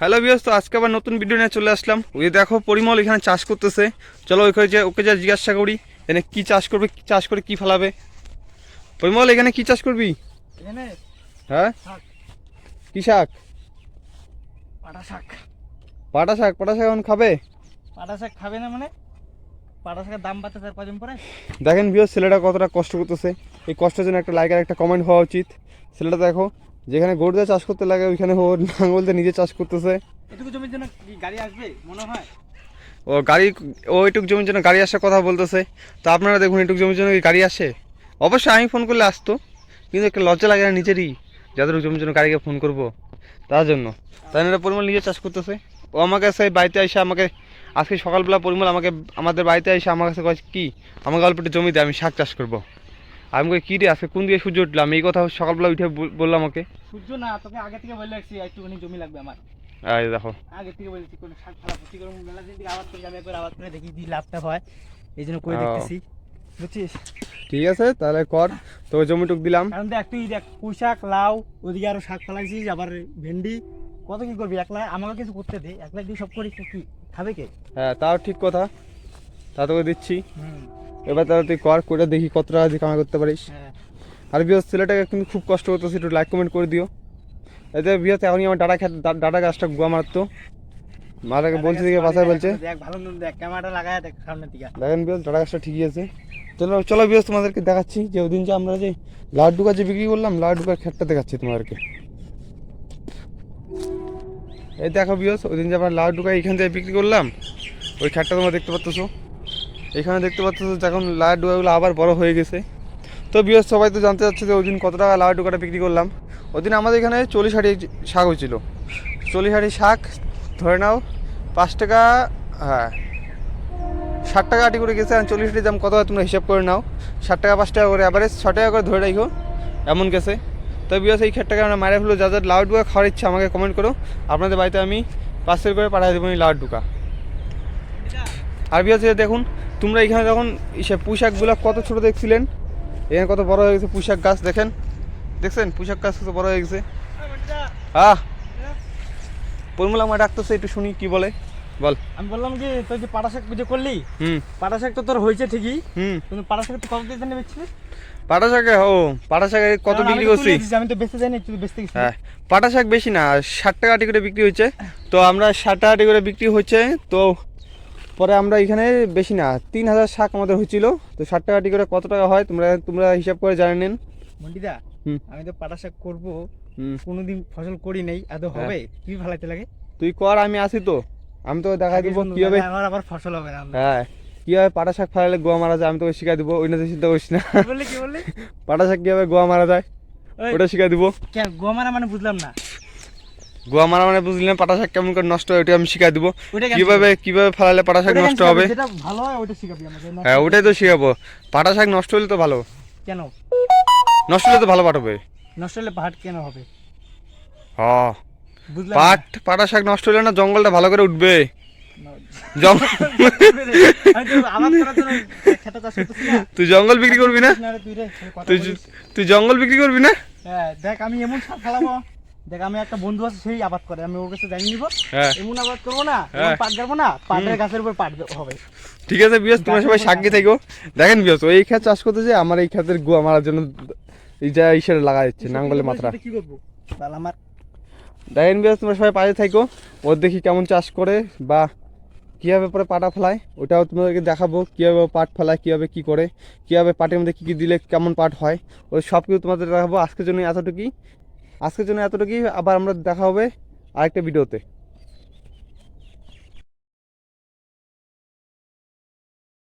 Hello viewers, তো আজকে আবার নতুন ভিডিও নিয়ে চলে আসলাম। ওই দেখো পরিমল এখানে চাষ করতেছে। চলো ওকে যা জিজ্ঞাসা করি এখানে কি চাষ করবে, কি চাষ করে কি ফলাবে। পরিমল এখানে কি চাষ করবি? এখানে হ্যাঁ, শাক, কি শাক? পাটা শাক। পাটা শাক? পাটা শাক এখন খাবে? পাটা শাক খাবে না মানে? পাটা শাকের দাম বাড়তে স্যার কদিন পরে। দেখেন ভিউয়ার্স, ছেলেটা কতটা কষ্ট করতেছে। এই কষ্টের জন্য একটা লাইক আর একটা কমেন্ট হওয়া উচিত। ছেলেটা দেখো যেখানে গরু দিয়ে চাষ করতে লাগে ওইখানে ও নাঙ্গল দিয়ে নিজে চাষ করতেছে। এটুকু জমির জন্য কি গাড়ি আসবে মনে হয়? ও এটুক জমির জন্য গাড়ি আসার কথা বলতেছে। তো আপনারা দেখুন, এটুক জমির জন্য কি গাড়ি আসে? অবশ্যই আমি ফোন করলে আসতো, কিন্তু একটা লজ্জা লাগে না নিজেরই, যাদের জমির জন্য গাড়িকে ফোন করব তার জন্য। তাই না, পরিমল নিজে চাষ করতেছে। ও আমার কাছে বাড়িতে এসে আমাকে আজকে সকালবেলা পরিমল আমাদের বাড়িতে এসে আমার কাছে কয় কি, আমাকে অল্প একটু জমি দেয়, আমি শাক চাষ করবো। আমি কই কী রে, আজকে কোন দিকে সূর্য উঠলাম, এই কথা সকালবেলা উঠে বললাম ওকে। সূর্য না, তোকে আগে থেকে বলে রাখছি একটুখানি জমি লাগবে আমার। এই দেখো, আগে থেকে বলেছি কোনো শাক ফলাবো, কি করবো মেলা দিন থেকে আবাদ করে যাবে, একবার আবাদ করে দেখি যদি লাভটা হয়, এই জন্য করে দেখতেছি, বুঝছিস? ঠিক আছে তাহলে কর, তোকে জমিটুক দিলাম। কারণ দেখ তুই দেখ, পুঁই শাক, লাউ, ওদিকে আরো শাক ফলাইছিস, আবার ভেন্ডি, কত কি করবি একলা? আমাকে কিছু করতে দে, একলা দিয়ে সব করি, কি খাবে কে? হ্যাঁ, তাও ঠিক কথা, তা তোকে দিচ্ছি। এবার তাহলে তুই করে দেখি কত টাকা দিয়ে কামাই করতে পারিস। হ্যাঁ। আর বিয়স, ছেলেটাকে কিন্তু খুব কষ্ট করতেছে, একটু লাইক কমেন্ট করে দিও। এতে বিয়স এখনই আমার ডাটা গাছটা গুয়া মারতো, মারাকে বলছে দিকে বাসায় বলছে। দেখ ভালো নুন, দেখ ক্যামেরাটা লাগায় দেখ সামনের দিকে। দেখেন বিয়স, ডাটা গাছটা ঠিকই আছে। চলো চলো বিয়স, তোমাদেরকে দেখাচ্ছি যে ওদিন যে আমরা যে লাড্ডু গাছ বিক্রি করলাম, লাড্ডু গাছ ক্ষেতটা দেখাচ্ছি তোমাদেরকে। এই দেখো বিয়স, ওই দিন যে আমরা লাড্ডু গাছ এখান থেকে বিক্রি করলাম, ওই ক্ষেতটা তোমরা দেখতে পাচ্ছ। এখানে দেখতে পাচ্ছ যখন লাড্ডু গাছগুলো আবার বড় হয়ে গেছে। তো বিয়স, সবাই তো জানতে চাচ্ছে যে ওই দিন কত টাকা লাড্ডু গাছটা বিক্রি করলাম। ওই দিন আমাদের এখানে 40-60 শাক হয়েছিল। 40-60 শাক ধরে নাও 5 টাকা, হ্যাঁ 60 টাকা আটি করে গেছে। আর 40-60 দাম কত হয় তোমরা হিসাব করে নাও। 60 টাকা 5 টাকা করে অ্যাভারেজ 6 টাকা করে ধরে রাখো, এমন গেছে। তো বিয়স, এই ক্ষেতটাকে আমরা মারে ফেলো। যাদের লাড্ডু খাওয়ার ইচ্ছা আমাকে কমেন্ট করো, আপনাদের বাড়িতে আমি পার্সেল করে পাঠিয়ে দেবো এই লাড্ডুকা। আর বিয়স দেখুন, তোমরা এখানে যখন পুঁই শাকগুলো কত ছোটো দেখছিলেন, এখানে কত বড় হয়ে গেছে পুঁই শাক গাছ। দেখছেন পুঁই শাক গাছ কত বড় হয়ে গেছে। পরিমল আমার ডাকতেছে, একটু শুনি কি বলে, বল। আমি বললাম কি, তুই যে পাটা শাক যে করলি, পাটা শাক তো তোর হয়েছে ঠিকই, কিন্তু পাটা শাক তুই কত দিয়ে জানি বেচছিস? পাটা শাকে পাটা শাকে কত বিক্রি করছি? আমি তো বেচতে যাইনি, তুই বেচতে গেছিস। হ্যাঁ, পাটা শাক বেশি না, 60 টাকা আটি করে বিক্রি হচ্ছে। তো আমরা 60 টাকা আটি করে বিক্রি হচ্ছে। তো পরে আমরা এখানে বেশি না 3000 শাক আমাদের হয়েছিল। তো 60 টাকা আটি করে কত টাকা হয় তোমরা হিসাব করে জানে নেন। মন্ডিদা, আমি তো পাটা শাক করবো, কোনোদিন ফসল করি নাই, আদৌ হবে? কি ভালাইতে লাগে? তুই কর, আমি আসি তো, আমি তো দেখাই দিব কিভাবে আমার আবার ফসল হবে না। হ্যাঁ, কিভাবে পাটা শাক ফেলালে গোয়া মারা যায় আমি তোকে শিখাই দিব। ওই না চিন্তা করিস না। কি বললি? পাটা শাক কিভাবে গোয়া মারা যায় ওটা শিখাই দিব। কেন গোয়া মারা মানে বুঝলাম না। গোয়া মারা মানে বুঝলি না, পাটা শাক কেমন করে নষ্ট হয় ওটা আমি শিখাই দিব। কিভাবে ফেলালে পাটা শাক নষ্ট হবে। যেটা ভালো হয় ওটা শিখাবি আমাকে। হ্যাঁ, ওটাই তো শিখাবো। পাটা শাক নষ্ট হলে তো ভালো। কেন নষ্ট হলে তো ভালো পাট হবে। নষ্ট হলে পাট কেন হবে? হ্যাঁ, বুঝলাম। পাটা শাক নষ্ট হলে না জঙ্গলটা ভালো করে উঠবে। তুই জঙ্গল বিক্রি করবি না? তুই জঙ্গল বিক্রি করবি না? হ্যাঁ, দেখ আমি এমন শাক ফেলাবো। দেখ, আমি একটা বন্ধু আছে, সেই আবাদ করে, আমি ওর কাছে জানিয়ে নিবো। এমন আবাদ করবো না, পাট গাড়বো না, পাটের গাছের উপর পাট হবে। ঠিক আছে বিয়স, তোমরা সবাই সাক্ষী থেকো। দেখেন বিয়স, ওই ক্ষেত চাষ করতে যে আমার এই ক্ষেতের গোয়া মারার জন্য এই যা ইসের লাগা যাচ্ছে নাঙ্গলের মাত্রা। কি করবো আমার? দেখেন বিয়স, তোমরা সবাই পাশে থাকো, ওর দেখি কেমন চাষ করে বা কীভাবে পরে পাটা ফেলায়, ওটাও তোমাদেরকে দেখাবো। কীভাবে পাট ফেলায়, কীভাবে কী করে, কীভাবে পাটের মধ্যে কী কী দিলে কেমন পাট হয়, ওই সব কিছু তোমাদের দেখাবো। আজকের জন্য এতটুকুই। আবার আমরা দেখা হবে আরেকটা ভিডিওতে।